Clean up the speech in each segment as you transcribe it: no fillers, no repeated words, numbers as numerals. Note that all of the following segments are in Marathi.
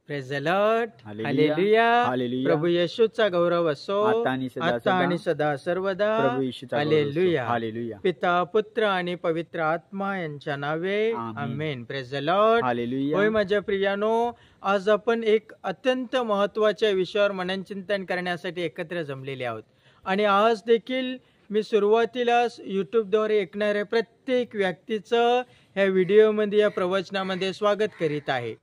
Praise the lord. Hallelujah. Hallelujah. Hallelujah. प्रभू येशूचा गौरव असो आता आणि सदा आता सदा. आणि सदा सर्वदा. प्रभू येशूचा गौरव असो. हालेलुया. हालेलुया. पिता पुत्र आणि पवित्र आत्मा यांच्या नावे amen. Amen. Praise the lord. Hallelujah. होय माझ्या प्रियानो, आज आपण एक अत्यंत महत्त्वाच्या विषयावर मननचिंतन करण्यासाठी एकत्र जमलेले आहोत. आणि आज देखील मी सुरुवातीलाच यूट्यूबद्वारे ऐकणाऱ्या प्रत्येक व्यक्तीचं ह्या व्हिडिओमध्ये या प्रवचनामध्ये स्वागत करीत आहे.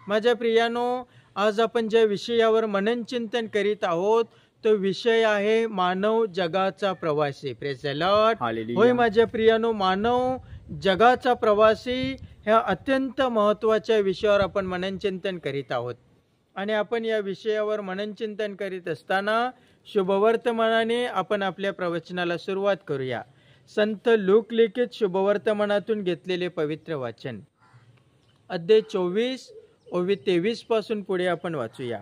माझ्या प्रियानो, आज आपण ज्या विषयावर मननचिंतन करीत आहोत तो विषय आहे मानव जगाचा प्रवासी. Praise the lord. हालेलुया. होय माझ्या प्रियानो, मानव जगाचा प्रवासी ह्या अत्यंत महत्त्वाच्या विषयावर आपण मननचिंतन करीत आहोत. आणि आपण या विषयावर मननचिंतन करीत असताना शुभवर्तमानाने आपण आपल्या प्रवचनाला सुरुवात करूया. संत लूक लिखित शुभवर्तमानातून घेतलेले पवित्र वाचन अध्याय 24 ओवी 23 पासून पुढे आपण वाचूया.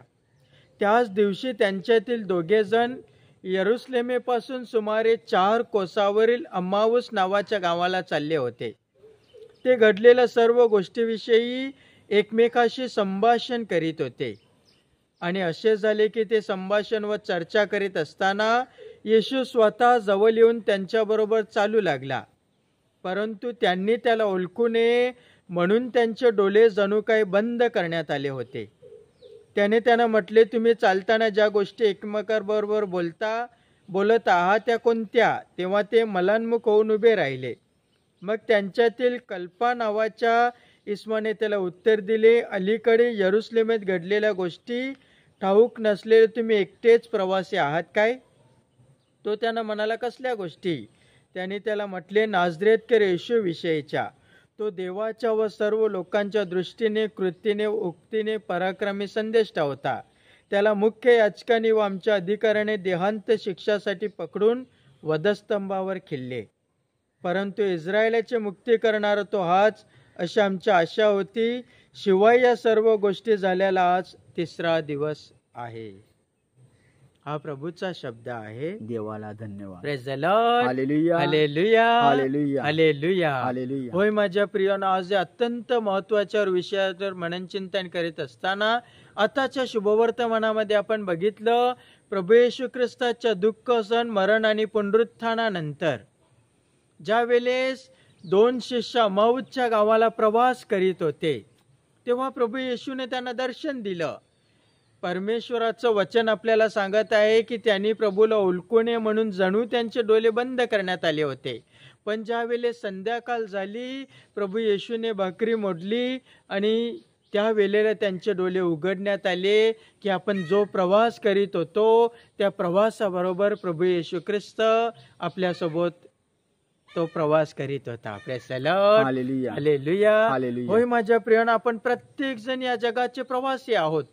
त्याच दिवशी त्यांच्यातील दोघेजण यरुसलेमेपासून सुमारे 4 कोसावरील अम्माऊस नावाच्या गावाला चालले होते. ते घडलेल्या सर्व गोष्टीविषयी एकमेकाशी संभाषण करीत होते. आणि असे झाले की ते संभाषण व चर्चा करीत असताना येशू स्वतः जवळ येऊन त्यांच्याबरोबर चालू लागला. परंतु त्यांनी त्याला ओळखू नये म्हणून त्यांचे डोळे जणू काही बंद करण्यात आले होते. त्याने त्यांना म्हटले, तुम्ही चालताना ज्या गोष्टी एकमेकांबरोबर बोलत आहात त्या कोणत्या? तेव्हा ते मलान्मुख होऊन उभे राहिले. मग त्यांच्यातील कल्पा नावाच्या इस्माने त्याला उत्तर दिले, अलीकडे यरुसलेमेत घडलेल्या गोष्टी ठाऊक नसलेले तुम्ही एकटेच प्रवासी आहात काय? तो त्यांना म्हणाला, कसल्या गोष्टी? त्याने त्याला म्हटले, नाझरेतकर येशू विषयीच्या. तो देवाच्या व सर्व लोकांच्या दृष्टीने कृतीने उक्तीने पराक्रमी संदेष्टा होता. त्याला मुख्य याचकांनी व आमच्या अधिकाऱ्याने देहांत शिक्षासाठी पकडून वधस्तंभावर खिल्ले. परंतु इस्रायलाचे मुक्ती करणारा तो हाच अशी आमची आशा होती. शिवाय या सर्व गोष्टी झाल्याला आज 3रा दिवस आहे. हा प्रभूचा शब्द आहे. देवाला धन्यवाद. Praise the lord. Hallelujah. Hallelujah. Hallelujah. Hallelujah. Hallelujah. होय माझ्या प्रियानो, आज अत्यंत महत्त्वाच्या विषयावर मननचिंतन करीत असताना आताच्या शुभवर्तमानामध्ये आपण बघितलं, प्रभू येशू ख्रिस्ताच्या दुःख, सण, मरण आणि पुनरुत्थानानंतर ज्या वेळेस 2 शिष्य अम्माऊसच्या गावाला प्रवास करीत होते तेव्हा प्रभू येशूने त्यांना दर्शन दिलं. परमेश्वराचं वचन आपल्याला सांगत आहे की त्यांनी प्रभूला ओळखू नये म्हणून जणू त्यांचे डोळे बंद करण्यात आले होते. पण ज्या वेळेस संध्याकाळ झाली, प्रभू येशूने भाकरी मोडली आणि त्या वेळेला त्यांचे डोळे उघडण्यात आले की आपण जो प्रवास करीत होतो त्या प्रवासाबरोबर प्रभू येशू ख्रिस्त आपल्यासोबत तो प्रवास करीत होता. Praise the lord. Hallelujah. Hallelujah. Hallelujah. होय माझ्या प्रियानो, आपण प्रत्येक जण या जगाचे प्रवासी आहोत.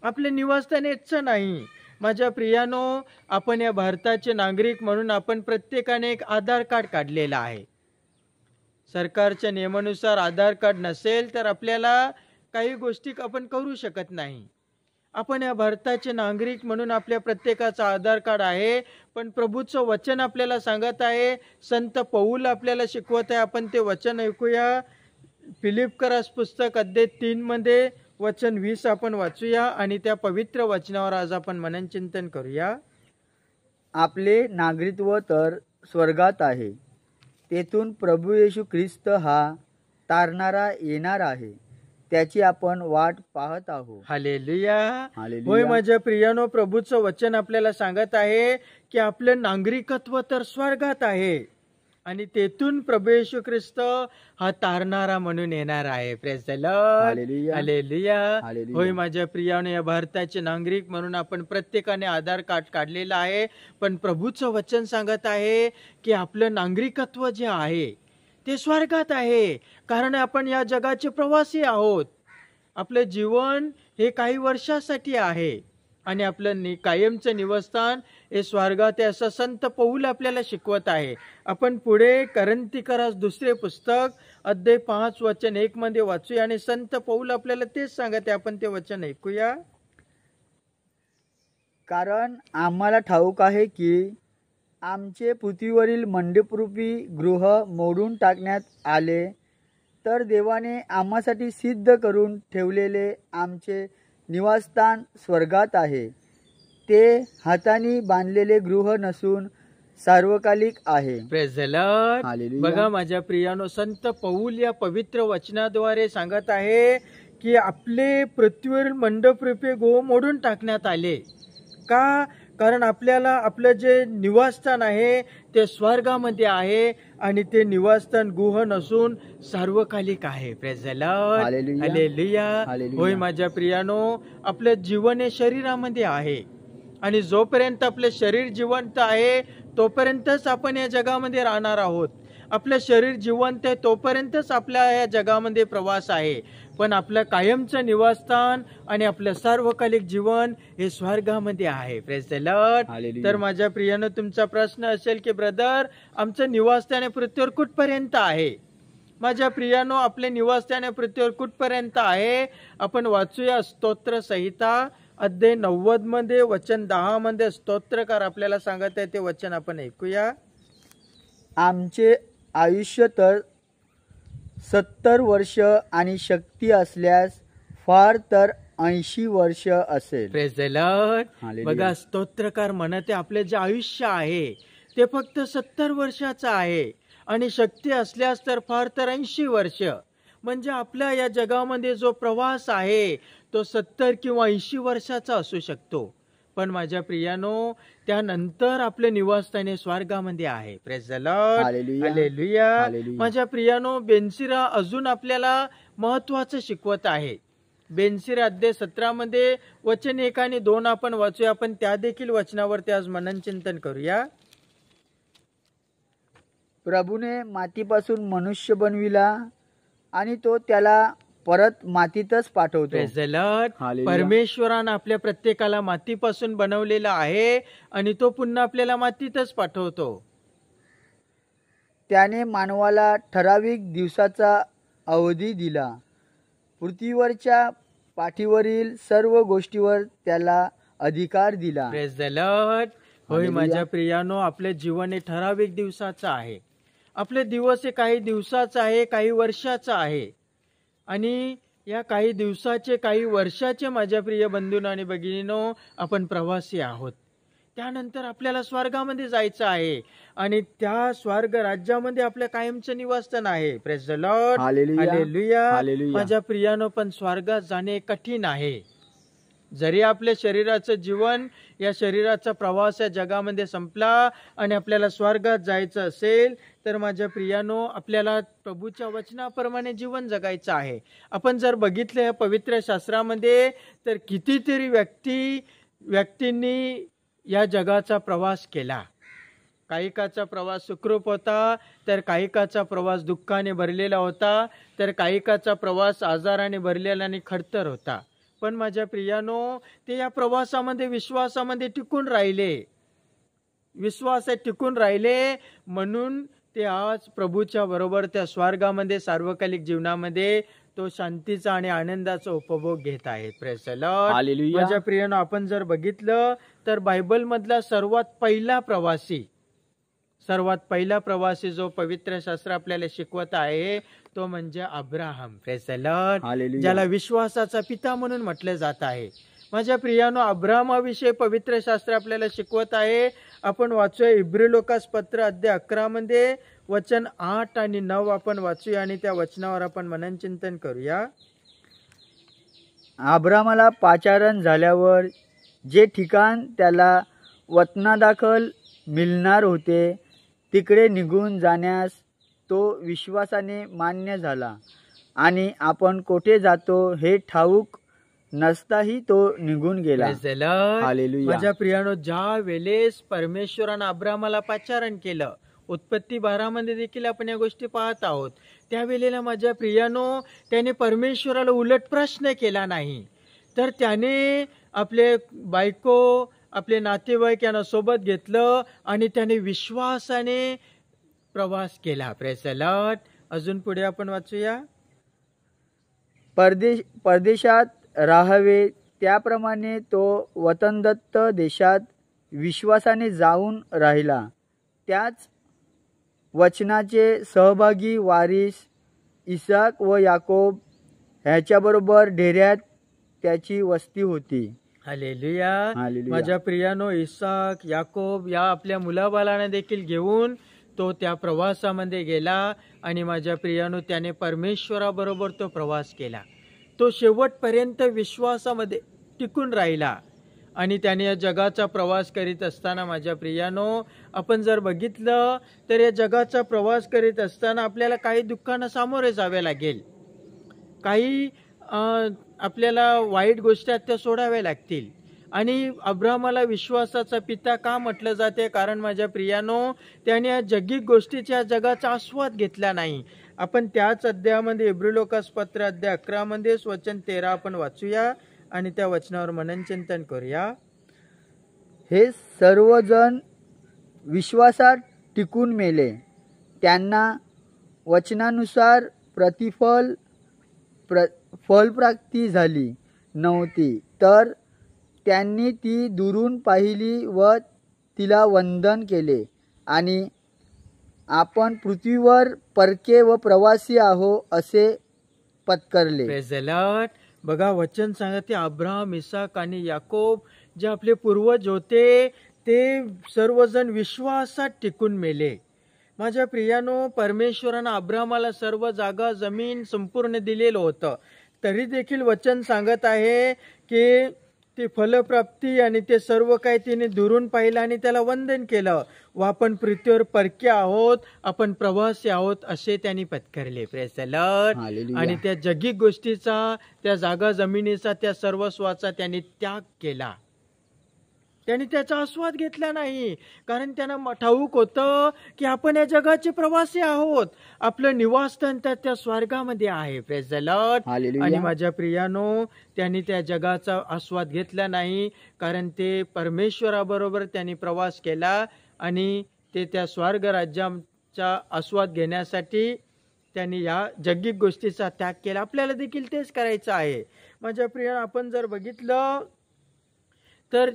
आपले निवासस्थान याचं नाही. माझ्या प्रियानो, आपण या भारताचे नागरिक म्हणून आपण प्रत्येकाने एक आधार कार्ड काढलेला आहे. सरकारच्या नियमानुसार आधार कार्ड नसेल तर आपल्याला काही गोष्टी आपण करू शकत नाही. आपण या भारताचे नागरिक म्हणून आपल्या प्रत्येकाचा आधार कार्ड आहे. पण प्रभूचं वचन आपल्याला सांगत आहे, संत पौल आपल्याला शिकवत आहे. आपण ते वचन ऐकूया. फिलिपकरास पुस्तक अध्याय 3 मध्ये वचन 20 आपण वाचूया आणि त्या पवित्र वचनावर आज आपण मननचिंतन करूया. आपले नागरिकत्व तर स्वर्गात आहे, तेथून प्रभू येशू ख्रिस्त हा तारणारा येणार आहे, त्याची आपण वाट पाहत आहोत. हालेलुया. हालेलुया. होय माझ्या प्रियानो, प्रभूचं वचन आपल्याला सांगत आहे की आपलं नागरिकत्व तर स्वर्गात आहे आणि तेथून प्रभू येशू ख्रिस्त हा तारणारा म्हणून येणार आहे. Praise the lord. Hallelujah. Hallelujah. Hallelujah. होय माझ्या प्रियानो, या भारताचे नागरिक म्हणून आपण प्रत्येकाने आधार कार्ड काढलेलं आहे. पण प्रभूचं वचन सांगत आहे की आपलं नागरिकत्व जे आहे ते स्वर्गात आहे, कारण आपण या जगाचे प्रवासी आहोत. आपलं जीवन हे काही वर्षासाठी आहे आणि आपलं कायमचं निवासस्थान हे स्वर्गात आहे, असं संत पौल आपल्याला शिकवत आहे. आपण पुढे करंथीकरास 2 पुस्तक अध्याय 5 वचन 1 मध्ये वाचूया आणि संत पौल आपल्याला तेच सांगत आहे. आपण ते वचन ऐकूया. कारण आम्हाला ठाऊक आहे की आमचे पृथ्वीवरील मंडपरूपी गृह मोडून टाकण्यात आले तर देवाने आम्हासाठी सिद्ध करून ठेवलेले आमचे निवासस्थान स्वर्गात आहे. ते हाताने बांधलेले गृह नसून सार्वकालिक आहे. Praise the lord. हालेलुया. बघा माझ्या प्रियानो, संत पौल या पवित्र वचनाद्वारे सांगत आहे की आपले पृथ्वीवरील मंडप रूपे गो मोडून टाकण्यात आले. का? कारण आपल्याला आपलं जे निवासस्थान आहे ते स्वर्गामध्ये आहे आणि ते निवासस्थान गुह नसून सार्वकालिक आहे. Praise the lord. Hallelujah. Hallelujah. Hallelujah. होय माझ्या प्रियानो, आपलं जीवन हे शरीरामध्ये आहे आणि जोपर्यंत आपले शरीर जिवंत आहे तोपर्यंतच आपण या जगामध्ये राहणार आहोत. आपलं शरीर जिवंत आहे तोपर्यंतच आपल्या या जगामध्ये प्रवास आहे. पण आपलं कायमचं निवासस्थान आणि आपलं सार्वकालिक जीवन हे स्वर्गामध्ये आहे. Praise the lord. हालेलुया. तर माझ्या प्रियानं, तुमचा प्रश्न असेल की ब्रदर, आमचं निवासस्थान हे पृथ्वीवर कुठपर्यंत आहे? माझ्या प्रियानो, आपले निवासस्थान हे पृथ्वीवर कुठपर्यंत आहे? आपण वाचूया स्तोत्र संहिता अध्याय 90 मध्ये वचन 10 मध्ये स्तोत्रकार आपल्याला सांगत आहे ते वचन आपण ऐकूया. आमचे आयुष्य तर 70 वर्ष आणि शक्ती असल्यास फार तर 80 वर्ष असेल. Praise the lord. हालेलुया. बघा स्तोत्रकार म्हणत आहे आपले जे आयुष्य आहे ते फक्त 70 वर्षाचं आहे आणि शक्ती असल्यास तर फार तर 80 वर्ष. म्हणजे आपल्या या जगामध्ये जो प्रवास आहे तो 70 किंवा 80 वर्षाचा असू शकतो. पण माझ्या प्रियानो, त्यानंतर आपले निवासस्थान हे स्वर्गामध्ये आहे. Praise the lord. Hallelujah. Hallelujah. Hallelujah. माझ्या प्रियानो, बेनसिरा अजून आपल्याला महत्वाचं शिकवत आहे. बेनसिरा अध्याय 17 मध्ये वचन 1 आणि 2 आपण वाचूया. आपण त्या देखील वचनावरती आज मनन चिंतन करूया. प्रभूने मातीपासून मनुष्य बनविला आणि तो त्याला परत मातीतच पाठवतो. Praise the lord. हालेलुया. परमेश्वरानं आपल्या प्रत्येकाला मातीपासून बनवलेला आहे आणि तो पुन्हा आपल्याला मातीतच पाठवतो. त्याने मानवाला ठराविक दिवसाचा अवधी दिला. पृथ्वीवरच्या पाठीवरील सर्व गोष्टीवर त्याला अधिकार दिला. Praise the Lord. होय हालेलुया. माझ्या प्रियानो, आपले जीवन हे ठराविक दिवसाचं आहे. आपले दिवस हे काही दिवसाचं आहे, काही वर्षाचं आहे. आणि या काही दिवसाचे, काही वर्षाचे माझ्या प्रिय बंधूंनो आणि भगिनींनो, आपण प्रवासी आहोत. त्यानंतर आपल्याला स्वर्गामध्ये जायचं आहे आणि त्या स्वर्ग राज्यामध्ये आपल्या कायमचं निवासस्थान आहे. Praise the lord. Hallelujah. Hallelujah. Hallelujah. माझ्या प्रियानो, पण स्वर्गात जाणे कठीण आहे. जरी आपल्या शरीराचं जीवन, या शरीराचा प्रवास या जगामध्ये संपला आणि आपल्याला स्वर्गात जायचं असेल तर माझ्या प्रियानो, आपल्याला प्रभूच्या वचनाप्रमाणे जीवन जगायचं आहे. आपण जर बघितलं या पवित्र शास्त्रामध्ये तर कितीतरी व्यक्तींनी या जगाचा प्रवास केला. काहीकाचा प्रवास सुखरूप होता, तर काहीकाचा प्रवास दुःखाने भरलेला होता, तर काहीकाचा प्रवास आजाराने भरलेला आणि खडतर होता. पण माझ्या प्रियानो, ते या प्रवासामध्ये विश्वासामध्ये टिकून राहिले. विश्वासात टिकून राहिले म्हणून ते आज प्रभूच्या बरोबर त्या स्वर्गामध्ये, सार्वकालिक जीवनामध्ये तो शांतीचा आणि आनंदाचा उपभोग घेत आहेत. Praise the lord. हालेलुया. माझ्या प्रियानो, आपण जर बघितलं तर बायबल मधला सर्वात पहिला प्रवासी जो पवित्र शास्त्र आपल्याला शिकवत आहे तो म्हणजे Abraham. Praise the lord. Hallelujah. ज्याला विश्वासाचा पिता म्हणून म्हटले जात आहे. माझ्या प्रियानो, अब्राहमाविषयी पवित्र शास्त्र आपल्याला शिकवत आहे. आपण वाचूया इब्री लोकास पत्र अध्याय 11 मध्ये वचन 8 आणि 9 आपण वाचूया आणि त्या वचनावर आपण मनन चिंतन करूया. अब्रामाला पाचारण झाल्यावर जे ठिकाण त्याला वतनादाखल मिळणार होते तिकडे निघून जाण्यास तो विश्वासाने मान्य झाला आणि आपण कोठे जातो हे ठाऊक नसताही तो निघून गेला. Praise the Lord. हालेलुया. माझ्या प्रियानो, ज्या वेळेस परमेश्वरानं अब्रामाला पाचारण केलं, उत्पत्ती 12 मध्ये देखील आपण या गोष्टी पाहत आहोत, त्यावेळेला माझ्या प्रियानो त्याने परमेश्वराला उलट प्रश्न केला नाही, तर त्याने आपले बायको, आपले नातेवाईक यांना सोबत घेतलं आणि त्याने विश्वासाने प्रवास केला. Praise the Lord. अजून पुढे आपण वाचूया. परदेशात राहावे त्याप्रमाणे तो वतनदत्त देशात विश्वासाने जाऊन राहिला. त्याच वचनाचे सहभागी वारीस इसाक व याकोब ह्याच्याबरोबर डेऱ्यात त्याची वस्ती होती. हालेलुया. हालेलुया. माझ्या प्रियानो, इसाक, याकोब या आपल्या मुलाबाळांना देखील घेऊन तो त्या प्रवासामध्ये गेला आणि माझ्या प्रियानो त्याने परमेश्वराबरोबर तो प्रवास केला. तो शेवटपर्यंत विश्वासामध्ये टिकून राहिला आणि त्याने या जगाचा प्रवास करीत असताना माझ्या प्रियानो, आपण जर बघितलं तर या जगाचा प्रवास करीत असताना आपल्याला काही दुःखांना सामोरे जावे लागेल. काही आपल्याला वाईट गोष्टी त्या सोडाव्या लागतील. आणि अब्राहमाला विश्वासाचा पिता का म्हटलं जाते? कारण माझ्या प्रियानो, त्याने या जगिक गोष्टीच्या जगाचा आस्वाद घेतला नाही. आपण त्याच अध्यायामध्ये इब्रिलोकास पत्र अध्याय 11 मध्ये वचन 13 आपण वाचूया आणि त्या वचनावर मननचिंतन करूया. हे सर्वजण विश्वासात टिकून मेले. त्यांना वचनानुसार फलप्राप्ती झाली नव्हती, तर त्यांनी ती दुरून पाहिली व तिला वंदन केले आणि आपण पृथ्वीवर परके व प्रवासी आहो असे पत्करले. Praise the Lord. बघा, वचन सांगते अब्राहम, इसाक आणि याकोब जे आपले पूर्वज होते ते सर्वजण विश्वासात टिकून मेले. माझ्या प्रियानो, परमेश्वरानं अब्राहमाला सर्व जागा, जमीन संपूर्ण दिलेलं होतं. तरी देखील वचन सांगत आहे की ती फलप्राप्ती आणि ते सर्व काही तिने दुरून पाहिलं आणि त्याला वंदन केलं व आपण पृथ्वीवर परके आहोत, आपण प्रवासी आहोत असे त्यांनी पत्करले. Praise the lord. हालेलुया. आणि त्या जगिक गोष्टीचा, त्या जागा जमिनीचा, त्या सर्वस्वाचा त्यांनी त्याग केला. त्यांनी त्याचा आस्वाद घेतला नाही, कारण त्यांना ठाऊक होतं की आपण या जगाचे प्रवासी आहोत. आपलं निवासस्थान त्या स्वर्गामध्ये आहे. Praise the lord. हालेलुया. आणि माझ्या प्रियानो, त्यांनी त्या जगाचा आस्वाद घेतला नाही, कारण ते परमेश्वराबरोबर त्यांनी प्रवास केला आणि ते त्या स्वर्ग राज्याचा आस्वाद घेण्यासाठी त्यांनी या जगिक गोष्टीचा त्याग केला. आपल्याला देखील तेच करायचं आहे. माझ्या प्रिया, आपण जर बघितलं तर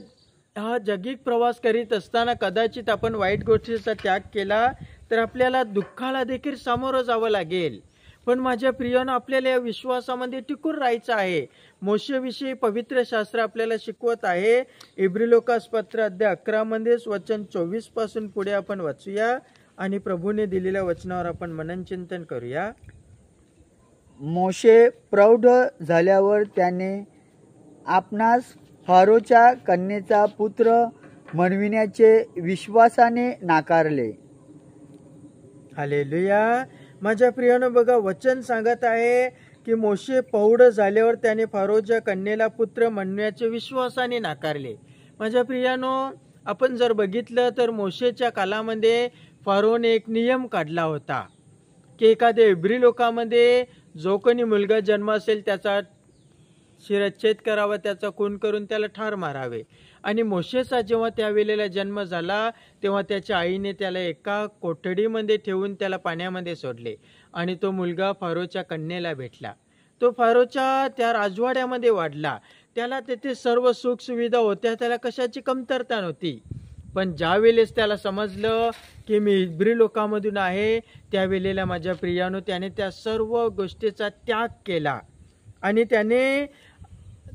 हा जगिक प्रवास करीत असताना कदाचित आपण वाईट गोष्टीचा त्याग केला तर आपल्याला दुःखाला देखील सामोरं जावं लागेल. पण माझ्या प्रियानं, आपल्याला या विश्वासामध्ये टिकून राहायचं आहे. मोशेविषयी पवित्र शास्त्र आपल्याला शिकवत आहे. इब्रिलोकास पत्र अध्याय 11 मध्ये वचन 24 पासून पुढे आपण वाचूया आणि प्रभूने दिलेल्या वचनावर आपण मननचिंतन करूया. मोशे प्रौढ झाल्यावर त्याने आपणास फारोच्या कन्येचा पुत्र म्हणविण्याचे विश्वासाने नाकारले. हालेलुया. माझ्या प्रियानं, बघा, वचन सांगत आहे की मोशे प्रौढ झाल्यावर त्याने फारोच्या कन्येला पुत्र म्हणण्याचे विश्वासाने नाकारले. माझ्या प्रियानो, आपण जर बघितलं तर मोशेच्या कालामध्ये फारोने एक नियम काढला होता की एखाद्या इब्री लोकांमध्ये जो कोणी मुलगा जन्म असेल त्याचा शिरच्छेद करावा, त्याचा खून करून त्याला ठार मारावे. आणि मोशेचा जेव्हा त्यावेळेला जन्म झाला तेव्हा त्याच्या आईने त्याला एका कोठडीमध्ये ठेवून त्याला पाण्यामध्ये सोडले आणि तो मुलगा फारोच्या कन्येला भेटला. तो फारोच्या त्या राजवाड्यामध्ये वाढला. त्याला तेथे सर्व सुख सुविधा होत्या, त्याला कशाची कमतरता नव्हती. पण ज्या वेळेस त्याला समजलं की मी इब्री लोकांमधून आहे, त्यावेळेला माझ्या प्रियानो, त्याने त्या सर्व गोष्टीचा त्याग केला आणि त्याने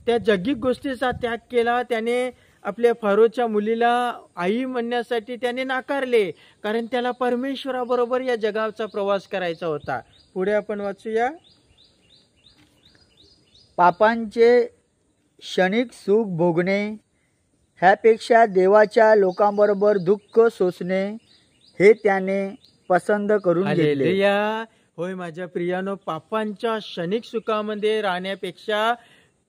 त्या जगिक गोष्टीचा त्याग केला. त्याने आपल्या फारोच्या मुलीला आई म्हणण्यासाठी त्याने नाकारले, कारण त्याला परमेश्वराबरोबर या जगाचा प्रवास करायचा होता. पुढे आपण वाचूया. पापांचे क्षणिक सुख भोगणे ह्यापेक्षा देवाच्या लोकांबरोबर दुःख सोसणे हे त्याने पसंत करून घेतले. हालेलुया. होय माझ्या प्रियानो, पापांच्या क्षणिक सुखामध्ये राहण्यापेक्षा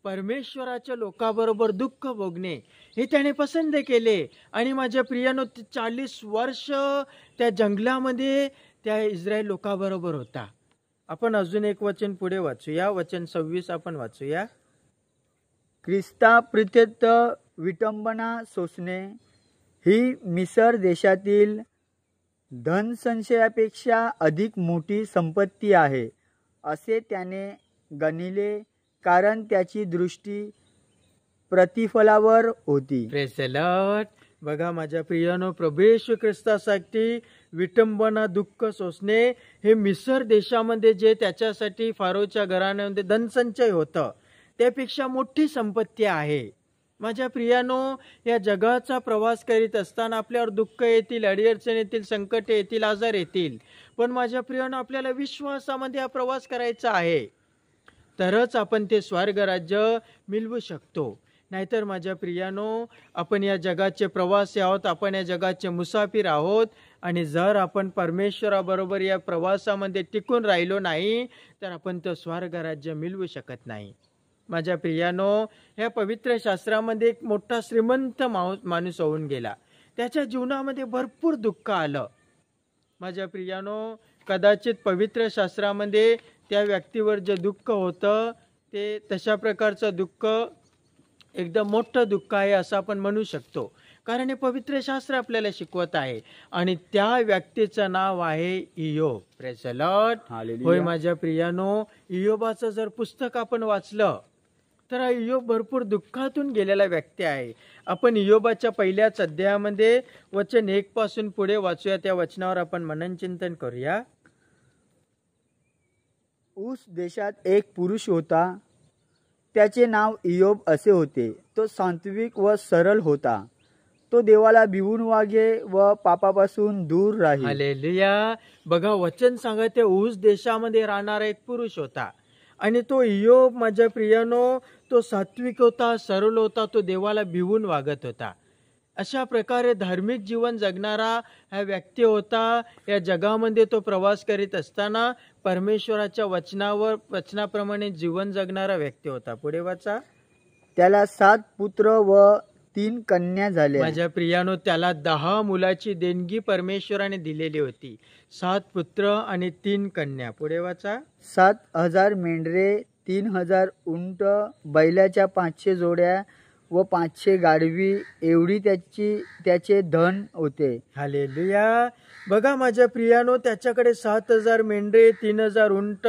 परमेश्वराच्या लोकांबरोबर दुःख भोगणे हे त्याने पसंत केले. आणि माझ्या प्रियानो, 40 वर्ष त्या जंगलामध्ये त्या इस्रायल लोकांबरोबर होता. आपण अजून एक वचन पुढे वाचूया, वचन 26 आपण वाचूया. ख्रिस्ता प्रीत्यर्थ विटंबना सोसणे ही मिसर देशातील धनसंचयापेक्षा अधिक मोठी संपत्ती आहे असे त्याने गणिले, कारण त्याची दृष्टी प्रतिफलावर होती. Praise the Lord. बघा माझ्या प्रियानो, प्रभू येशू ख्रिस्तासाठी विटंबना, दुःख सोसणे हे मिसर देशामध्ये जे त्याच्यासाठी फारोच्या घराण्यामध्ये धनसंचय होतं त्यापेक्षा मोठी संपत्ती आहे. माझ्या प्रियानो, या जगाचा प्रवास करीत असताना आपल्यावर दुःख येतील, अडीअडचण येतील, संकट येतील, आजार येतील, पण माझ्या प्रियानो आपल्याला विश्वासामध्ये हा प्रवास करायचा आहे, तरच आपण ते स्वर्ग राज्य मिळवू शकतो. नाहीतर माझ्या प्रियानो, आपण या जगाचे प्रवासी आहोत, आपण या जगाचे मुसाफिर आहोत, आणि जर आपण परमेश्वराबरोबर या प्रवासामध्ये टिकून राहिलो नाही तर आपण तो स्वर्ग राज्य मिळवू शकत नाही. माझ्या प्रियानो, ह्या पवित्र शास्त्रामध्ये एक मोठा श्रीमंत माणूस होऊन गेला. त्याच्या जीवनामध्ये भरपूर दुःख आलं. माझ्या प्रियानो, कदाचित पवित्र शास्त्रामध्ये त्या व्यक्तीवर जे दुःख होतं ते तशा प्रकारचं दुःख एकदम मोठं दुःख आहे असं आपण म्हणू शकतो, कारण हे पवित्र शास्त्र आपल्याला शिकवत आहे. आणि त्या व्यक्तीचं नाव आहे इयोब. Praise the Lord. होय माझ्या प्रियानो, इयोबाचं जर पुस्तक आपण वाचलं तर हा इयोब भरपूर दुःखातून गेलेला व्यक्ती आहे. आपण इयोबाच्या पहिल्याच अध्यायामध्ये वचन 1 पासून पुढे वाचूया. त्या वचनावर आपण मननचिंतन करूया. ऊस देशात एक पुरुष होता, त्याचे नाव इयोब असे होते. तो सात्विक व सरळ होता. तो देवाला भिवून वागे व पापापासून दूर राही. हालेलुया. बघा, वचन सांगते ऊस देशामध्ये राहणारा एक पुरुष होता, आणि तो इयोब माझ्या प्रियानो, तो सात्विक होता, सरळ होता, तो देवाला भिवून वागत होता. अशा प्रकारे धार्मिक जीवन जगणारा हा व्यक्ती होता. या जगामध्ये तो प्रवास करीत असताना परमेश्वराच्या वचनाप्रमाणे जीवन जगणारा व्यक्ती होता. पुढे वाचा. त्याला 7 पुत्र व 3 कन्या झाल्या. माझ्या प्रियानो, त्याला 10 मुलाची देणगी परमेश्वराने दिलेली होती. 7 पुत्र आणि 3 कन्या. पुढे वाचा. 7,000 मेंढरे, 3,000 उंट, बैलाच्या 500 जोड्या व 500 गाढवी, एवढी त्याचे धन होते. हालेलुया. बघा माझ्या प्रियानो, त्याच्याकडे 7,000 मेंढरे, 3,000 उंट,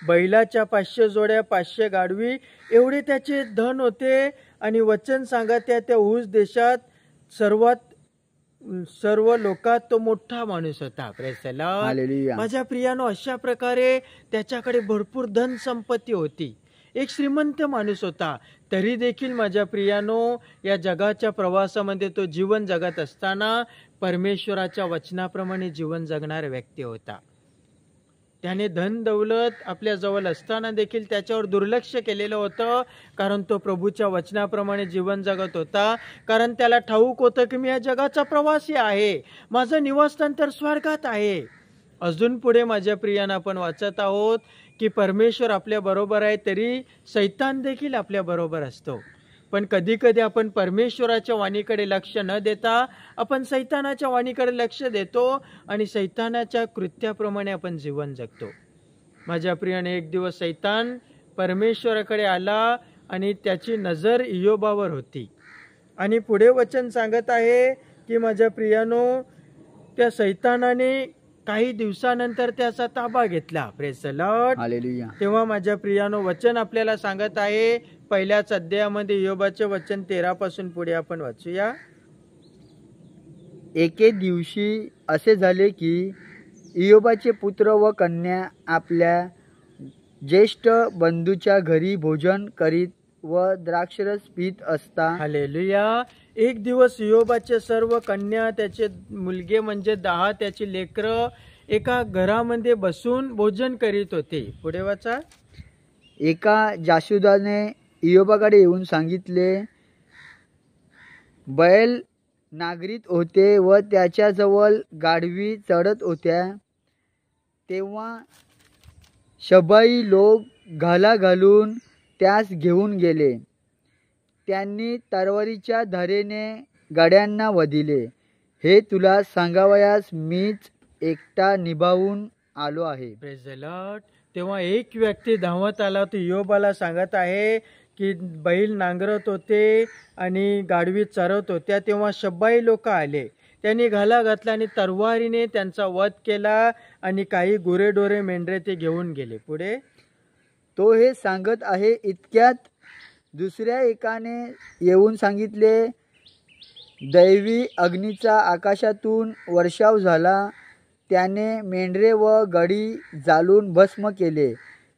बैलाच्या 500 जोड्या, 500 गाढवी, एवढे त्याचे धन होते. आणि वचन सांगत त्या ऊस देशात सर्व लोकात तो मोठा माणूस होता. Praise the lord. हालेलुया. माझ्या प्रियानो, अशा प्रकारे त्याच्याकडे भरपूर धन संपत्ती होती. एक श्रीमंत माणूस होता. तरी देखील माझ्या प्रियानो, या जगाच्या प्रवासामध्ये तो जीवन जगत असताना परमेश्वराच्या वचनाप्रमाणे जीवन जगणारा व्यक्ती होता. त्याने धन दौलत आपल्या जवळ असताना देखील त्याच्यावर दुर्लक्ष केलेलं होतं, कारण तो प्रभूच्या वचनाप्रमाणे जीवन जगत होता. कारण त्याला ठाऊक होतं की मी या जगाचा प्रवासी आहे, माझं निवासस्थान तर स्वर्गात आहे. अजून पुढे माझ्या प्रियानं आपण वाचत आहोत की परमेश्वर आपल्या बरोबर आहे, तरी सैतान देखील आपल्या बरोबर असतो. पण कधी कधी आपण परमेश्वराच्या वाणीकडे लक्ष न देता आपण सैतानाच्या वाणीकडे लक्ष देतो आणि सैतानाच्या कृत्याप्रमाणे आपण जीवन जगतो. माझ्या प्रियाने, एक दिवस सैतान परमेश्वराकडे आला आणि त्याची नजर इयोबावर होती. आणि पुढे वचन सांगत आहे की माझ्या प्रियानो, त्या सैतानाने काही दिवसानंतर त्याचा ताबा घेतला. Praise the lord. हालेलुया. तेव्हा माझ्या प्रियानो, वचन आपल्याला सांगत आहे पहिल्याच अध्यायामध्ये इयोबाचे वचन 13 पासून पुढे आपण वाचूया. एके दिवशी असे झाले की इयोबाचे पुत्र व कन्या आपल्या ज्येष्ठ बंधूच्या घरी भोजन करीत व द्राक्षरस पीत असता. हालेलुया. एक दिवस इयोबाचे सर्व कन्या, त्याचे मुलगे म्हणजे 10 त्याची लेकरं एका घरामध्ये बसून भोजन करीत होते. पुढे वाचा. एका जाशूदाने इयोबाकडे येऊन सांगितले, बैल नागरीत होते व त्याच्याजवळ गाढवी चढत होत्या. तेव्हा शबाई लोक घाला घालून त्यास घेऊन गेले. त्यांनी तलवारीच्या धारेने गाड्यांना वधिले. हे तुला सांगावयास मीच एकटा निभावून आलो आहे. Praise the Lord. तेव्हा एक व्यक्ती धावत आला, तो इयोबाला सांगत आहे की बैल नांगरत होते आणि गाढवी चरत होत्या. तेव्हा शब्बाई लोक आले, त्यांनी घाला घातला आणि तलवारीने त्यांचा वध केला आणि काही गुरेढोरे मेंढरे ते घेऊन गेले. पुढे. तो हे सांगत आहे इतक्यात दुसऱ्या एकाने येऊन सांगितले, दैवी अग्नीचा आकाशातून वर्षाव झाला. त्याने मेंढरे व गडी जाळून भस्म केले.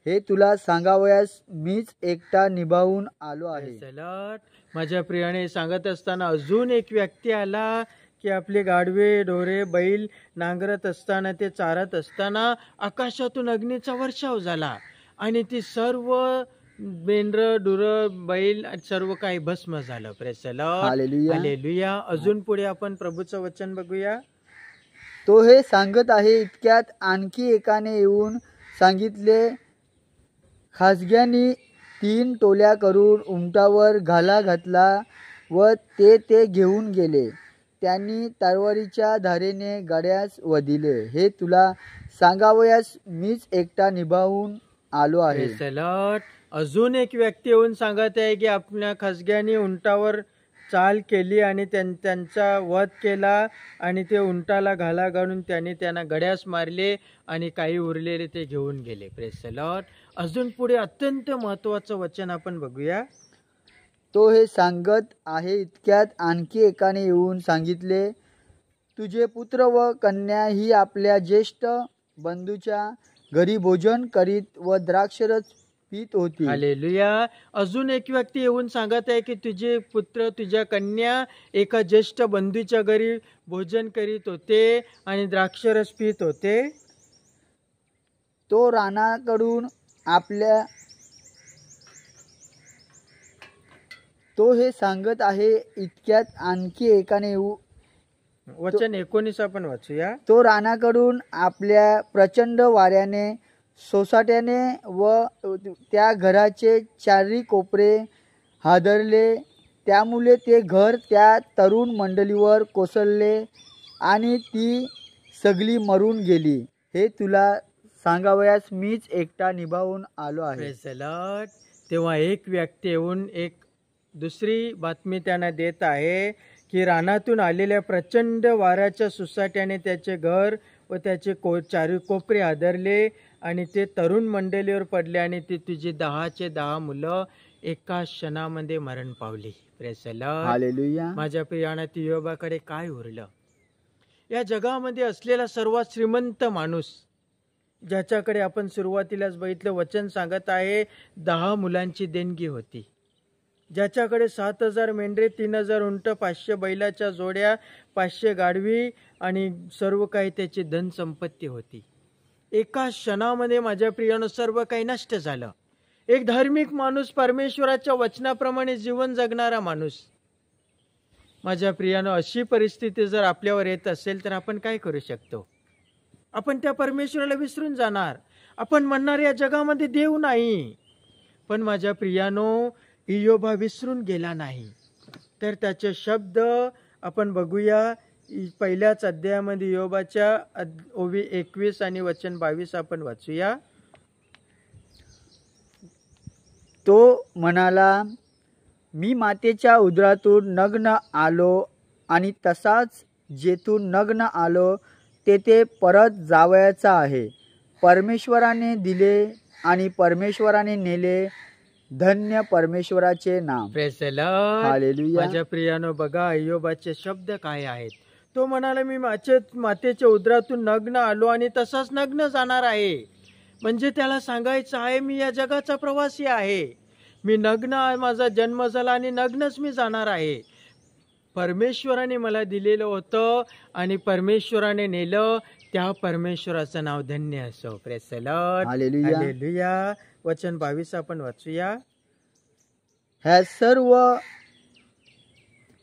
हे तुला सांगावयास मीच एकटा निभावून आलो आहे. चला, माझ्या प्रियाने सांगत असताना अजून एक व्यक्ती आला की आपले गाढवे ढोरे बैल नांगरत असताना ते चारत असताना आकाशातून अग्नीचा वर्षाव झाला आणि ती सर्व मेंढर डुर बैल सर्व काही भस्म झालं. Praise the lord. Hallelujah. Hallelujah. अजून पुढे आपण प्रभूचं वचन बघूया. तो हे सांगत आहे इतक्यात आणखी एकाने येऊन सांगितले, खासग्यानी 3 टोल्या करून उंटावर घाला घातला व ते घेऊन गेले. त्यांनी तलवारीच्या धारेने गड्यास वधिले. हे तुला सांगावयास मीच एकटा निभावून आलो आहे. Praise the Lord. अजून एक व्यक्ती येऊन सांगत आहे की आपल्या खासग्याने उंटावर चाल केली आणि त्यांचा वध केला आणि ते उंटाला घाला घालून त्यांना गड्यास मारले आणि काही उरलेले ते घेऊन गेले. Praise the Lord. अजून पुढे अत्यंत महत्वाचं वचन आपण बघूया. तो हे सांगत आहे इतक्यात आणखी एकाने येऊन सांगितले, तुझे पुत्र व कन्या ही आपल्या ज्येष्ठ बंधूच्या घरी भोजन करीत व द्राक्षरस पीत होती. हालेलुया. अजून एक व्यक्ती येऊन सांगत आहे की तुझे पुत्र तुझ्या कन्या एका ज्येष्ठ बंधूच्या घरी भोजन करीत होते आणि द्राक्षरस पीत होते. तो रानाकडून तो हे सांगत आहे इतक्यात आणखी एकाने वचन 19 आपण वाचूया. तो रानाकडून आपल्या प्रचंड वाऱ्याने सोसाट्याने व त्या घराचे चारी कोपरे हादरले. त्यामुळे ते घर त्या तरुण मंडळीवर कोसळले आणि ती सगळी मरून गेली. हे तुला सांगावयास मीच एकटा निभावून आलो आहे. Praise the Lord. तेव्हा एक व्यक्ती येऊन एक दुसरी बातमी त्यांना देत आहे की रानातून आलेल्या प्रचंड वाऱ्याच्या सुसाट्याने त्याचे घर व त्याचे चारी कोपरे हादरले आणि ते तरुण मंडळीवर पडले आणि ती तुझी 10चे 10 मुलं एका क्षणामध्ये मरण पावली. Praise the lord. हालेलुया. माझ्या प्रियाने योबाकडे काय उरलं? या जगामध्ये असलेला सर्वात श्रीमंत माणूस ज्याच्याकडे आपण सुरुवातीलाच बघितलं वचन सांगत आहे 10 मुलांची देणगी होती, ज्याच्याकडे 7,000 मेंढरे, 3,000 उंट, 500 बैलाच्या जोड्या, 500 गाढवी आणि सर्व काही त्याची धनसंपत्ती होती. एका क्षणामध्ये माझ्या प्रियानं सर्व काही नष्ट झालं. एक धार्मिक माणूस, परमेश्वराच्या वचनाप्रमाणे जीवन जगणारा माणूस. माझ्या प्रियानं अशी परिस्थिती जर आपल्यावर येत असेल तर आपण काय करू शकतो? आपण त्या परमेश्वराला विसरून जाणार. आपण म्हणणार या जगामध्ये देव नाही. पण माझ्या प्रियानो, इयोबा विसरून गेला नाही. तर त्याचे शब्द आपण बघूया. पहिल्याच अध्यायामध्ये इयोबाच्या ओवी 21 आणि वचन 22 आपण वाचूया. तो म्हणाला, मी मातेच्या उदरातून नग्न आलो आणि तसाच जेथून नग्न आलो तेथे परत जावयाचा आहे. परमेश्वराने दिले आणि परमेश्वराने नेले. धन्य परमेश्वराचे नाम. Praise the lord. हालेलुया. माझ्या प्रियानो, बघा इयोबाचे शब्द काय आहेत. तो म्हणाला, मी मातेच्या उदरातून नग्न आलो आणि तसाच नग्न जाणार आहे. म्हणजे त्याला सांगायचं आहे मी या जगाचा प्रवासी आहे. मी नग्न, माझा जन्म झाला आणि नग्नच मी जाणार आहे. परमेश्वराने मला दिलेलं होतं आणि परमेश्वराने नेलं. त्या परमेश्वराचं नाव धन्य असो. Praise the lord. Hallelujah. Hallelujah. वचन 22 आपण वाचूया. ह्या सर्व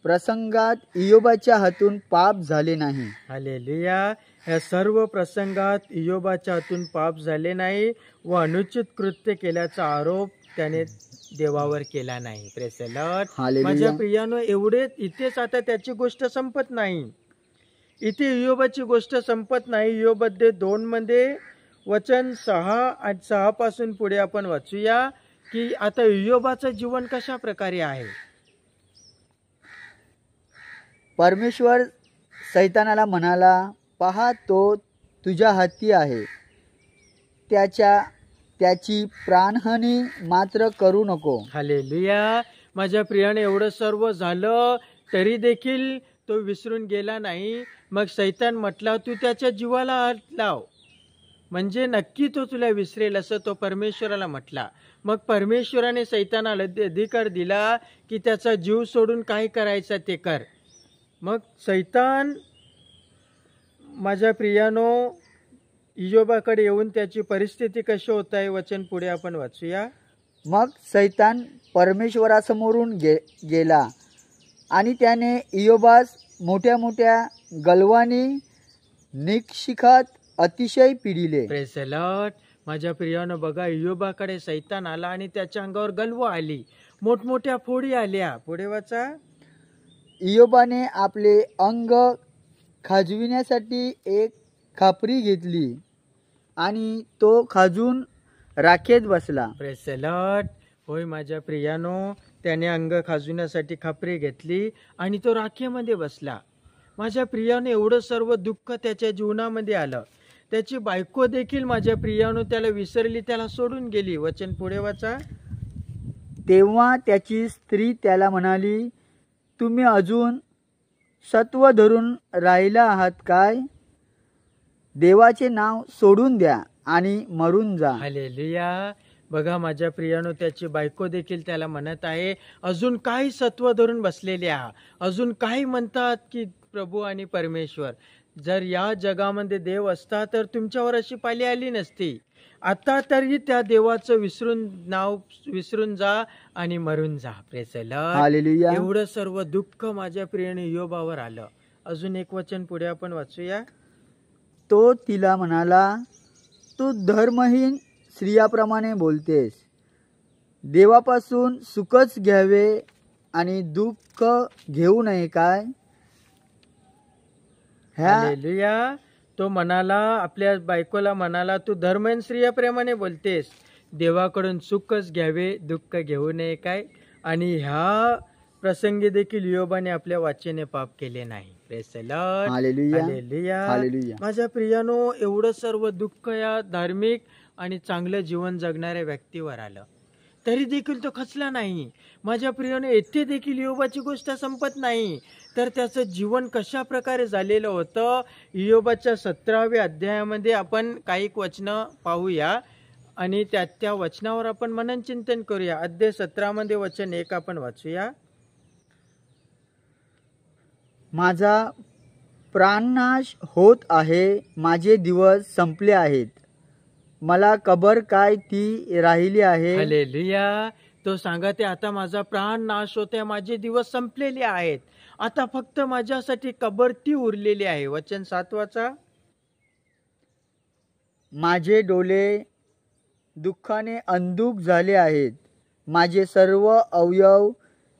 प्रसंगात इयोबाच्या हातून पाप झाले नाही. हालेलुया. ह्या सर्व प्रसंगात इयोबाच्या हातून पाप झाले नाही व अनुचित कृत्य केल्याचा आरोप त्याने देवावर केला नाही. Praise the lord. हालेलुया. माझ्या प्रियानो, एवढेच इथेच आता त्याची गोष्ट संपत नाही. इथे इयोबाची गोष्ट संपत नाही. इयोब अध्याय 2 मध्ये वचन 6 पासून पुढे आपण वाचूया की आता इयोबाचं जीवन कशा प्रकारे आहे. परमेश्वर सैतानाला म्हणाला, पहा तो तुझ्या हाती आहे. त्याची प्राणहानी मात्र करू नको. हालेलुया. माझ्या प्रियाने एवढं सर्व झालं तरी देखील तो विसरून गेला नाही. मग सैतान म्हटला, तू त्याच्या जीवाला हात लाव, म्हणजे नक्की तो तुला विसरेल, असं तो परमेश्वराला म्हटला. मग परमेश्वराने सैतानाला अधिकार दिला की त्याचा जीव सोडून काय करायचं ते कर. मग सैतान माझ्या प्रियानो इयोबाकडे येऊन त्याची परिस्थिती कशी होत आहे वचन पुढे आपण वाचूया. मग सैतान परमेश्वरासमोरून गेला आणि त्याने इयोबास मोठ्या मोठ्या गलवानी निक्षिखात अतिशय पिडिले. Praise the Lord. माझ्या प्रियानं बघा, इयोबाकडे सैतान आला आणि त्याच्या अंगावर गलव आली, मोठमोठ्या फोडी आल्या. पुढे वाचा. इयोबाने आपले अंग खाजविण्यासाठी एक खापरी घेतली आणि तो खाजून राखेत बसला. Praise the Lord. होय माझ्या प्रियानो, त्याने अंग खाजविण्यासाठी खापरी घेतली आणि तो राखेमध्ये बसला. माझ्या प्रियाने एवढं सर्व दुःख त्याच्या जीवनामध्ये आलं. त्याची बायको देखील माझ्या प्रियानो त्याला विसरली, त्याला सोडून गेली. वचन पुढे वाचा. तेव्हा त्याची स्त्री त्याला म्हणाली, तुम्ही अजून सत्व धरून राहिला आहात काय? देवाचे नाव सोडून द्या आणि मरून जा. हालेलुया. बघा माझ्या प्रियानो, त्याची बायको देखील त्याला म्हणत आहे, अजून काही सत्व धरून बसलेले आहात, अजून काही म्हणतात की प्रभू आणि परमेश्वर. जर या जगामध्ये देव असता तर तुमच्यावर अशी पाली आली नसती. आता तरी त्या देवाचं नाव विसरून जा आणि मरून जा. Praise the lord. हालेलुया. एवढं सर्व दुःख माझ्या प्रियाने इयोबावर आलं. अजून एक वचन पुढे आपण वाचूया. तो तिला म्हणाला, तू धर्महीन स्त्रियाप्रमाणे बोलतेस. देवापासून सुखच घ्यावे आणि दुःख घेऊ नये काय? हालेलुया. तो म्हणाला, आपल्या बायकोला म्हणाला, तू धर्महीन स्त्रियाप्रमाणे बोलतेस, देवाकडून सुखच घ्यावे, दुःख घेऊ नये काय? आणि ह्या प्रसंगी देखील इयोबाने आपल्या वाचेने पाप केले नाही. Praise the lord. Hallelujah. Hallelujah. Hallelujah. माझ्या प्रियानो, एवढं सर्व दुःख या धार्मिक आणि चांगलं जीवन जगणाऱ्या व्यक्तीवर आलं, तरी देखील तो खचला नाही. माझ्या प्रियाने येथे देखील इयोबाची गोष्ट संपत नाही, तर त्याचं जीवन कशा प्रकारे झालेलं होतं. इयोबाच्या 17व्या अध्यायामध्ये आपण काही वचनं पाहूया आणि त्या वचनावर आपण मनन चिंतन करूया. अध्याय 17 मध्ये वचन 1 आपण वाचूया. माझा प्राणनाश होत आहे, माझे दिवस संपले आहेत, मला कबर काय ती राहिली आहे. हालेलुया. तो सांगते, आता माझा प्राण नाश होते, माझे दिवस संपलेले आहेत, आता फक्त माझ्यासाठी कबर ती उरलेली आहे. वचन 7 वाचा. माझे डोळे दुःखाने अंधुक झाले आहेत, माझे सर्व अवयव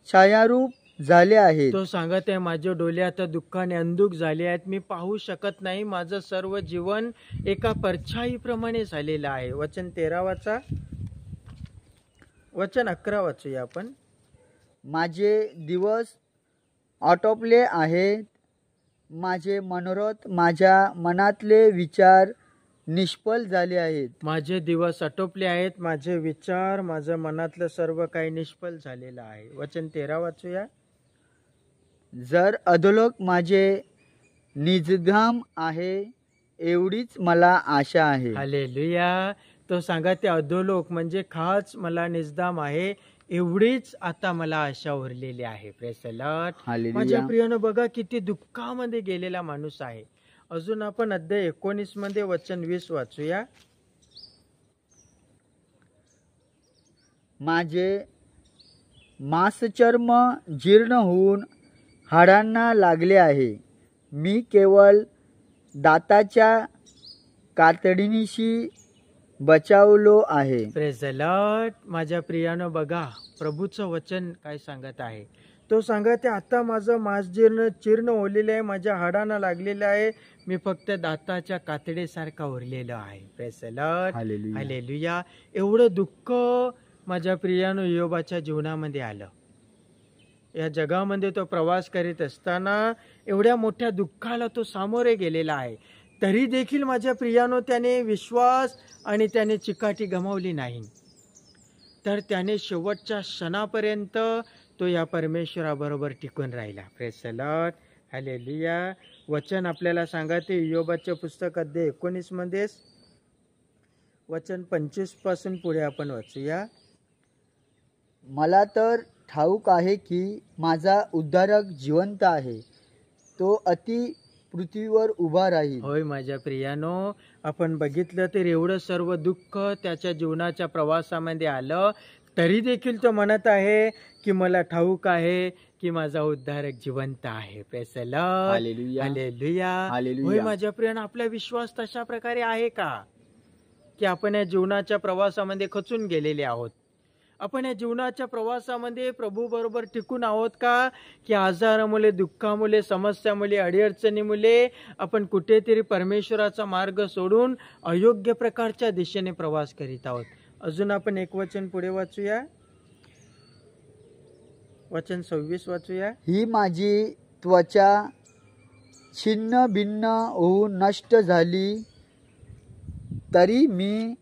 छायारूप झाले आहेत. तो सांगत आहे, माझे डोळे आता दुःखाने अंधुक झाले आहेत, मी पाहू शकत नाही, माझं सर्व जीवन एका परछाईप्रमाणे झालेलं आहे. वचन 13 वाचा. वचन 11 वाचूया आपण. माझे दिवस आटोपले आहेत, माझे मनोरथ, माझ्या मनातले विचार निष्फळ झाले आहेत. माझे दिवस आटोपले आहेत, माझे विचार, माझं मनातलं सर्व काही निष्फळ झालेलं आहे. वचन 13 वाचूया. जर अधोलोक माझे निजधाम आहे, एवढीच मला आशा आहे. हालेलुया. तो सांगा, ते अधोलोक म्हणजे खाच मला निजधाम आहे, एवढीच आता मला आशा उरलेली आहे. Praise the lord. हालेलुया. माझ्या प्रियानं बघा, किती दुःखामध्ये गेलेला माणूस आहे. अजून आपण अध्याय 19 मध्ये वचन 20 वाचूया. माझे मांसचर्म जीर्ण होऊन हाडांना लागले आहे, मी केवळ दाताच्या कातडीनिशी बचावलो आहे. Praise the Lord. माझ्या प्रियानं बघा, प्रभूचं वचन काय सांगत आहे. तो सांगत आहे, आता माझं मांस चीर्ण होलेलं आहे, माझ्या हाडांना लागलेलं आहे, मी फक्त दाताच्या कातडीसारखा उरलेलो आहे. Praise the lord. Hallelujah. Hallelujah. एवढं दुःख माझ्या प्रियानं इयोबाच्या जीवनामध्ये आलं. या जगामध्ये तो प्रवास करीत असताना एवढ्या मोठ्या दुःखाला तो सामोरे गेलेला आहे, तरी देखील माझ्या प्रियानो त्याने विश्वास आणि त्याने चिकाटी गमावली नाही, तर त्याने शेवटच्या क्षणापर्यंत तो या परमेश्वराबरोबर टिकून राहिला. Praise the lord. हालेलुया. वचन आपल्याला सांगते इयोबाचे पुस्तक अध्याय 19 मध्ये वचन 25 पासून पुढे आपण वाचूया. मला तर ठाऊक आहे की माझा उद्धारक जिवंत आहे, तो अति पृथ्वीवर उभा राहील. होय माझ्या प्रियानो, आपण बघितलं तर एवढं सर्व दुःख त्याच्या जीवनाच्या प्रवासामध्ये आलं, तरी देखील तो म्हणत आहे की मला ठाऊक आहे की माझा उद्धारक जिवंत आहे. Praise the lord. Hallelujah. Hallelujah. Hallelujah. होय माझ्या प्रियानो, आपला विश्वास तशा प्रकारे आहे का की आपण या जीवनाच्या प्रवासामध्ये खचून गेलेले आहोत? आपण या जीवनाच्या प्रवासामध्ये प्रभू बरोबर टिकून आहोत का, की आजारामुळे, दुःखामुळे, समस्यामुळे, अडीअडचणीमुळे आपण कुठेतरी परमेश्वराचा मार्ग सोडून अयोग्य प्रकारच्या दिशेने प्रवास करीत आहोत? अजून आपण एक वचन पुढे वाचूया. वचन 26 वाचूया. ही माझी त्वचा छिन्न भिन्न होऊन नष्ट झाली, तरी मी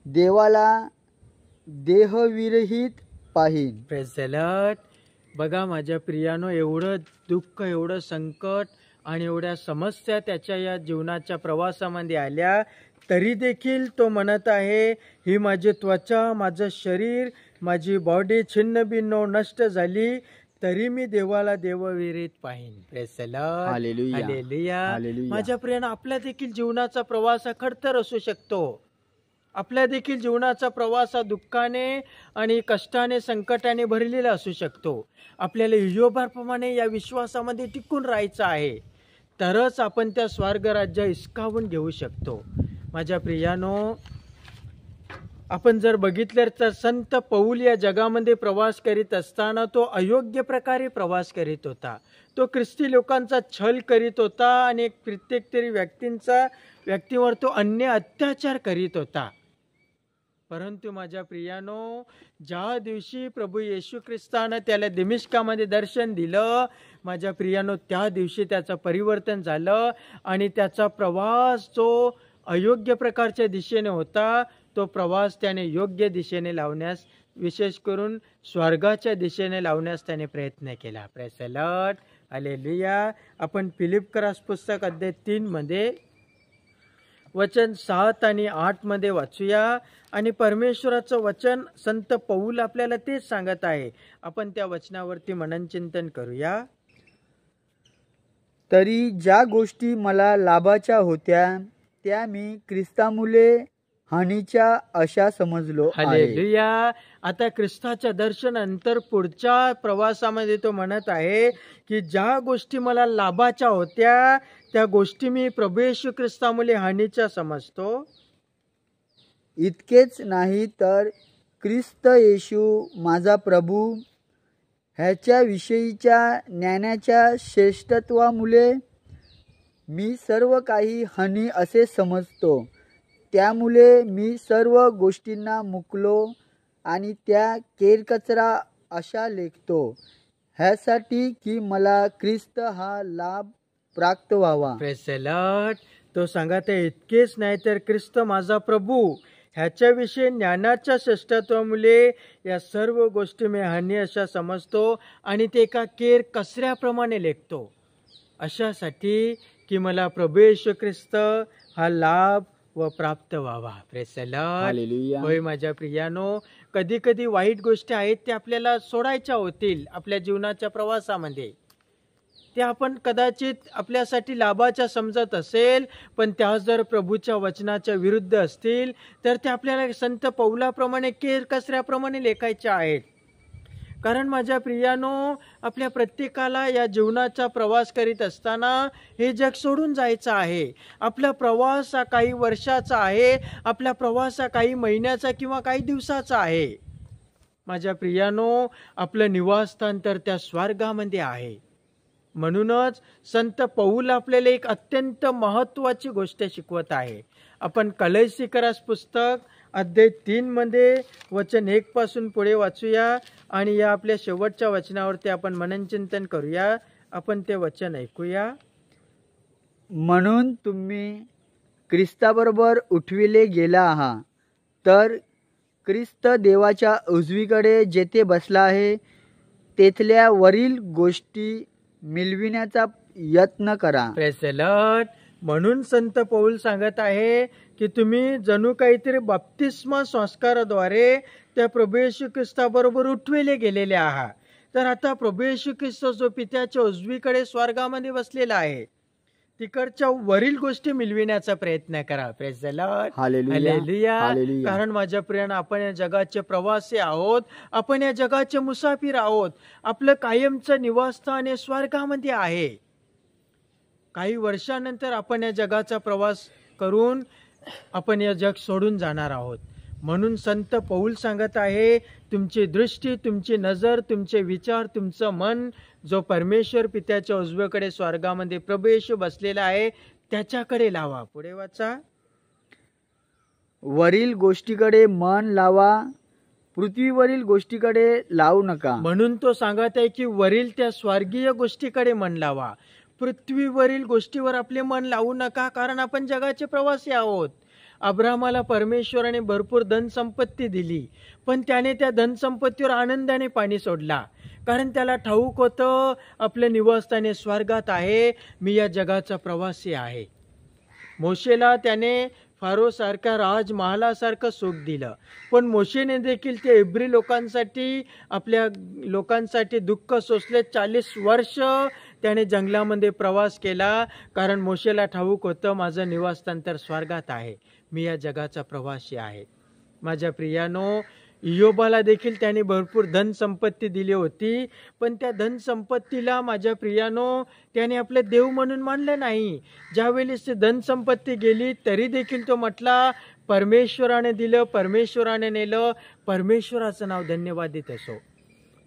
देवाला देहविरहित पाहीन. Praise the Lord. बघा माझ्या प्रियानो, एवढं दुःख, एवढं संकट आणि एवढ्या समस्या त्याच्या या जीवनाच्या प्रवासामध्ये आल्या, तरी देखील तो म्हणत आहे ही माझी त्वचा, माझं शरीर, माझी बॉडी छिन्न भिन्न नष्ट झाली, तरी मी देवाला देवविरहित पाहीन. Praise the lord. Hallelujah. Hallelujah. Hallelujah. माझ्या प्रियानो, आपला देखील जीवनाचा प्रवास हा खडतर असू शकतो. आपल्या देखील जीवनाचा प्रवास हा दुःखाने आणि कष्टाने, संकटाने भरलेला असू शकतो. आपल्याला इयोबाप्रमाणे या विश्वासामध्ये टिकून राहायचं आहे, तरच आपण त्या स्वर्ग राज्य हिसकावून घेऊ शकतो. माझ्या प्रियानो, आपण जर बघितलं तर संत पौल या जगामध्ये प्रवास करीत असताना तो अयोग्य प्रकारे प्रवास करीत होता. तो ख्रिस्ती लोकांचा छल करीत होता आणि प्रत्येक तरी व्यक्तीवर तो अन्य अत्याचार करीत होता. परंतु माझ्या प्रियानो, ज्या दिवशी प्रभू येशू ख्रिस्तानं त्याला दिमिश्कामध्ये दर्शन दिलं, माझ्या प्रियानो, त्या दिवशी त्याचं परिवर्तन झालं आणि त्याचा प्रवास जो अयोग्य प्रकारच्या दिशेने होता, तो प्रवास त्याने योग्य दिशेने लावण्यास, विशेष करून स्वर्गाच्या दिशेने लावण्यास त्याने प्रयत्न केला. Praise the lord. हालेलुया. आपण फिलिप्पियस पुस्तक अध्याय 3 मध्ये वचन 7 आणि 8 मध्ये वाचूया. आणि परमेश्वराचं वचन संत पौल आपल्याला तेच सांगत आहे. आपण त्या वचनावरती मननचिंतन करूया. तरी ज्या गोष्टी मला लाभाच्या होत्या, त्या मी ख्रिस्तामुळे हानीच्या अशा समजलो आहे. हालेलुया. आता ख्रिस्ताच्या दर्शनानंतर पुढच्या प्रवासामध्ये तो म्हणत आहे की ज्या गोष्टी मला लाभाच्या होत्या, त्या गोष्टी मी प्रभू येशू ख्रिस्तामुळे हानीच्या समजतो. इतकेच नाही तर ख्रिस्त येशू माझा प्रभू ह्याच्या विषयीच्या ज्ञानाच्या श्रेष्ठत्वामुळे मी सर्व काही हानी असे समजतो. त्यामुळे मी सर्व गोष्टींना मुकलो आणि त्या केरकचरा अशा लेखतो, ह्यासाठी की मला ख्रिस्त हा लाभ प्राप्त व्हावा. Praise the Lord. तो सांगत आहे, इतकेच नाही तर ख्रिस्त माझा प्रभू ह्याच्याविषयी ज्ञानाच्या श्रेष्ठत्वामुळे या सर्व गोष्टी मी हानी अशा समजतो आणि ते एका केर कचऱ्याप्रमाणे लेखतो, अशासाठी की मला प्रभू येशू ख्रिस्त हा लाभ व प्राप्त व्हावा. Praise the lord. हालेलुया. होय माझ्या प्रियानो, कधी कधी वाईट गोष्टी आहेत त्या आपल्याला सोडायच्या होतील आपल्या जीवनाच्या प्रवासामध्ये. त्या आपण कदाचित आपल्यासाठी लाभाच्या समजत असेल, पण त्या जर प्रभूच्या वचनाच्या विरुद्ध असतील तर ते आपल्याला संत पौलाप्रमाणे केर कचऱ्याप्रमाणे लेखायच्या आहेत. कारण माझ्या प्रियानो, आपल्या प्रत्येकाला या जीवनाचा प्रवास करीत असताना हे जग सोडून जायचं आहे. आपला प्रवास हा काही वर्षाचा आहे, आपला प्रवास हा काही महिन्याचा किंवा काही दिवसाचा आहे. माझ्या प्रियानो, आपलं निवासस्थान तर त्या स्वर्गामध्ये आहे. म्हणूनच संत पौल आपल्याला एक अत्यंत महत्त्वाची गोष्ट शिकवत आहे. आपण कलसीकरास पुस्तक अध्याय 3 मध्ये वचन 1 पासून पुढे वाचूया आणि या आपल्या शेवटच्या वचनावरती आपण मननचिंतन करूया. आपण ते वचन ऐकूया. म्हणून तुम्ही ख्रिस्ताबरोबर उठविले गेला आहात, तर ख्रिस्त देवाच्या उजवीकडे जेथे बसला आहे तेथल्या वरील गोष्टी मिळविण्याचा यत्न करा. Praise the Lord. म्हणून संत पौल सांगत आहे की तुम्ही जणू काहीतरी बाप्तिस्मा संस्काराद्वारे त्या प्रभू येशू ख्रिस्ताबरोबर उठविले गेलेले आहात. तर आता प्रभू येशू ख्रिस्त जो पित्याच्या उजवीकडे स्वर्गामध्ये बसलेला आहे, तिकडच्या वरील गोष्टी मिळविण्याचा प्रयत्न करा. Praise the lord. Hallelujah. Hallelujah. Hallelujah. कारण माझ्या प्रियानं, आपण या जगाचे प्रवासी आहोत, आपण या जगाचे मुसाफिर आहोत. आपलं कायमचं निवासस्थान हे स्वर्गामध्ये आहे. काही वर्षानंतर आपण या जगाचा प्रवास करून आपण या जग सोडून जाणार आहोत. म्हणून संत पौल सांगत आहे, तुमची दृष्टी, तुमची नजर, तुमचे विचार, तुमचं मन जो परमेश्वर पित्याच्या उजवीकडे स्वर्गामध्ये प्रभू येशू बसलेला आहे त्याच्याकडे लावा. पुढे वाचा. वरील गोष्टीकडे मन लावा, पृथ्वीवरील गोष्टीकडे लावू नका. म्हणून तो सांगत आहे की वरील त्या स्वर्गीय गोष्टीकडे मन लावा, पृथ्वीवरील गोष्टीवर आपले मन लावू नका. कारण आपण जगाचे प्रवासी आहोत. अब्राहमाला परमेश्वराने भरपूर धनसंपत्ती दिली, पण त्याने त्या धनसंपत्तीवर आनंदाने पाणी सोडला. कारण त्याला ठाऊक होतं आपलं निवासस्थान हे स्वर्गात आहे, मी या जगाचा प्रवासी आहे. मोशेला त्याने फारो सारखा राजमहालासारखं सुख दिलं, पण मोशेने देखील ते इब्री लोकांसाठी, आपल्या लोकांसाठी दुःख सोसले. 40 वर्ष त्याने जंगलामध्ये प्रवास केला. कारण मोशेला ठाऊक होतं माझं निवासस्थान तर स्वर्गात आहे, मी या जगाचा प्रवासी आहे. माझ्या प्रियानो, इयोबाला देखील त्याने भरपूर धनसंपत्ती दिली होती, पण त्या धनसंपत्तीला माझ्या प्रियानो त्याने आपले देव म्हणून मानलं नाही. ज्यावेळेस ती धनसंपत्ती गेली तरी देखील तो म्हटला, परमेश्वराने दिलं, परमेश्वराने नेलं, परमेश्वराचं नाव धन्यवादित असो.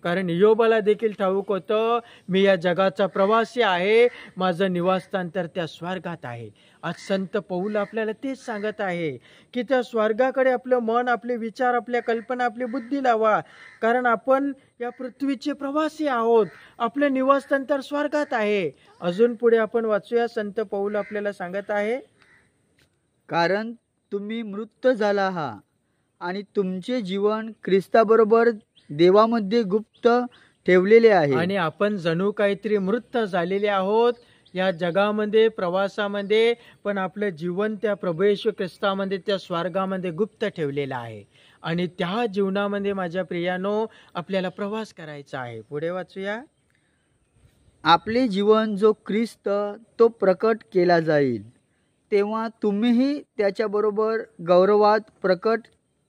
कारण इयोबाला देखील ठाऊक होतं मी या जगाचा प्रवासी आहे, माझं निवासस्थान तर त्या स्वर्गात आहे. आज संत पौल आपल्याला तेच सांगत आहे की त्या स्वर्गाकडे आपलं मन, आपले विचार, आपल्या कल्पना, आपली बुद्धी लावा. कारण आपण या पृथ्वीचे प्रवासी आहोत, आपलं निवासस्थान तर स्वर्गात आहे. अजून पुढे आपण वाचूया. संत पौल आपल्याला सांगत आहे, कारण तुम्ही मृत झाला आहात आणि तुमचे जीवन ख्रिस्ताबरोबर देवामध्ये गुप्त ठेवलेले आहे. आणि आपण जणू काहीतरी मृत झालेले आहोत या जगामध्ये, प्रवासामध्ये, पण आपलं जीवन त्या प्रभू येशू ख्रिस्तामध्ये, त्या स्वर्गामध्ये गुप्त ठेवलेलं आहे. आणि त्या जीवनामध्ये माझ्या प्रियानो आपल्याला प्रवास करायचा आहे. पुढे वाचूया. आपले जीवन जो ख्रिस्त तो प्रकट केला जाईल, तेव्हा तुम्हीही त्याच्याबरोबर गौरवात प्रकट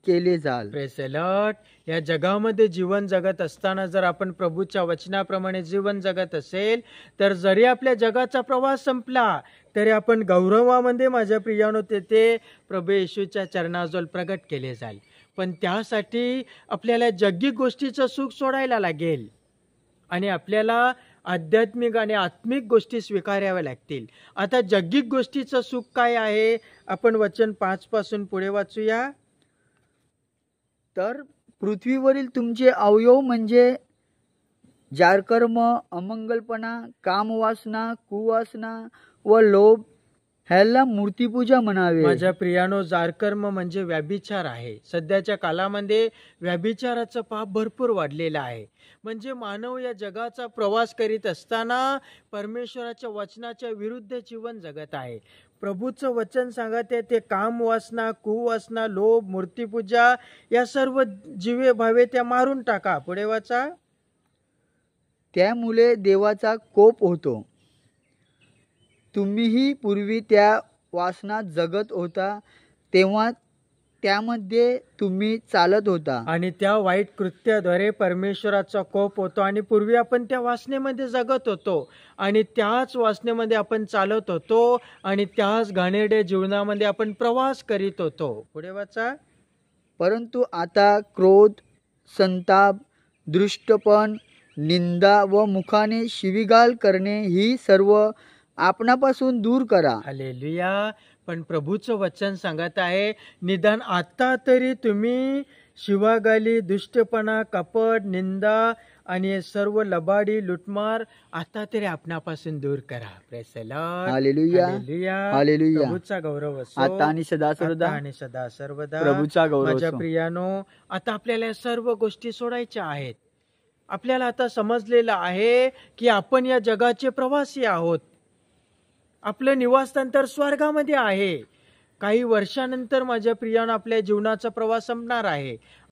केले जाल. Praise the Lord. या जगामध्ये जीवन जगत असताना जर आपण प्रभूच्या वचनाप्रमाणे जीवन जगत असेल, तर जरी आपल्या जगाचा प्रवास संपला तरी आपण गौरवामध्ये माझ्या प्रियानो तेथे प्रभू येशूच्या चरणाजवळ प्रगट केले जाईल. पण त्यासाठी आपल्याला जगिक गोष्टीचं सुख सोडायला लागेल आणि आपल्याला आध्यात्मिक आणि आत्मिक गोष्टी स्वीकाराव्या लागतील. आता जगिक गोष्टीचं सुख काय आहे? आपण वचन 5 पासून पुढे वाचूया. तर पृथ्वीवरील तुमचे अवयव म्हणजे जारकर्म, अमंगलपणा, कामवासना, कुवासना व लोभ, ह्याला मूर्तिपूजा म्हणावे. माझ्या प्रियानो, जारकर्म म्हणजे व्याभिचार आहे. सध्याच्या काळामध्ये व्याभिचाराचं पाप भरपूर वाढलेलं आहे. म्हणजे मानव या जगाचा प्रवास करीत असताना परमेश्वराच्या वचनाच्या विरुद्ध जीवन जगत आहे. प्रभूचं वचन सांगत आहे ते कामवासना, कुवासना, लोभ, मूर्तिपूजा या सर्व जीवे भावे त्या मारून टाका. पुढे वाचा. त्यामुळे देवाचा कोप होतो. तुम्हीही पूर्वी त्या वासनात जगत होता, तेव्हा त्यामध्ये तुम्ही चालत होता आणि त्या वाईट कृत्याद्वारे परमेश्वराचा कोप होतो. आणि पूर्वी आपण त्या वासनेमध्ये जगत होतो आणि त्याच वासनेमध्ये आपण चालत होतो आणि त्याच घाणेरड्या जीवनामध्ये आपण प्रवास करीत होतो. पुढे वाचा. परंतु आता क्रोध, संताप, दृष्टपण, निंदा व मुखाने शिवीगाळ करणे ही सर्व आपणापासून दूर करा. हालेलुया. पण प्रभूचं वचन सांगत आहे, निदान आता तरी तुम्ही शिवागाली, दुष्टपणा, कपट, निंदा आणि हे सर्व लबाडी, लुटमार आता तरी आपणापासून दूर करा. Praise the lord. Hallelujah. Hallelujah. Hallelujah. प्रभूचा गौरव असो आता आणि सदा सर्वदा. आता आणि सदा सर्वदा. प्रभूचा गौरव माझ्या असो. प्रियानो, आता आपल्याला या सर्व गोष्टी सोडायच्या आहेत. आपल्याला आता समजलेलं आहे की आपण या जगाचे प्रवासी आहोत. आपलं निवासस्थान तर स्वर्गामध्ये आहे. काही वर्षानंतर माझ्या प्रियानं आपल्या जीवनाचा प्रवास संपणार आहे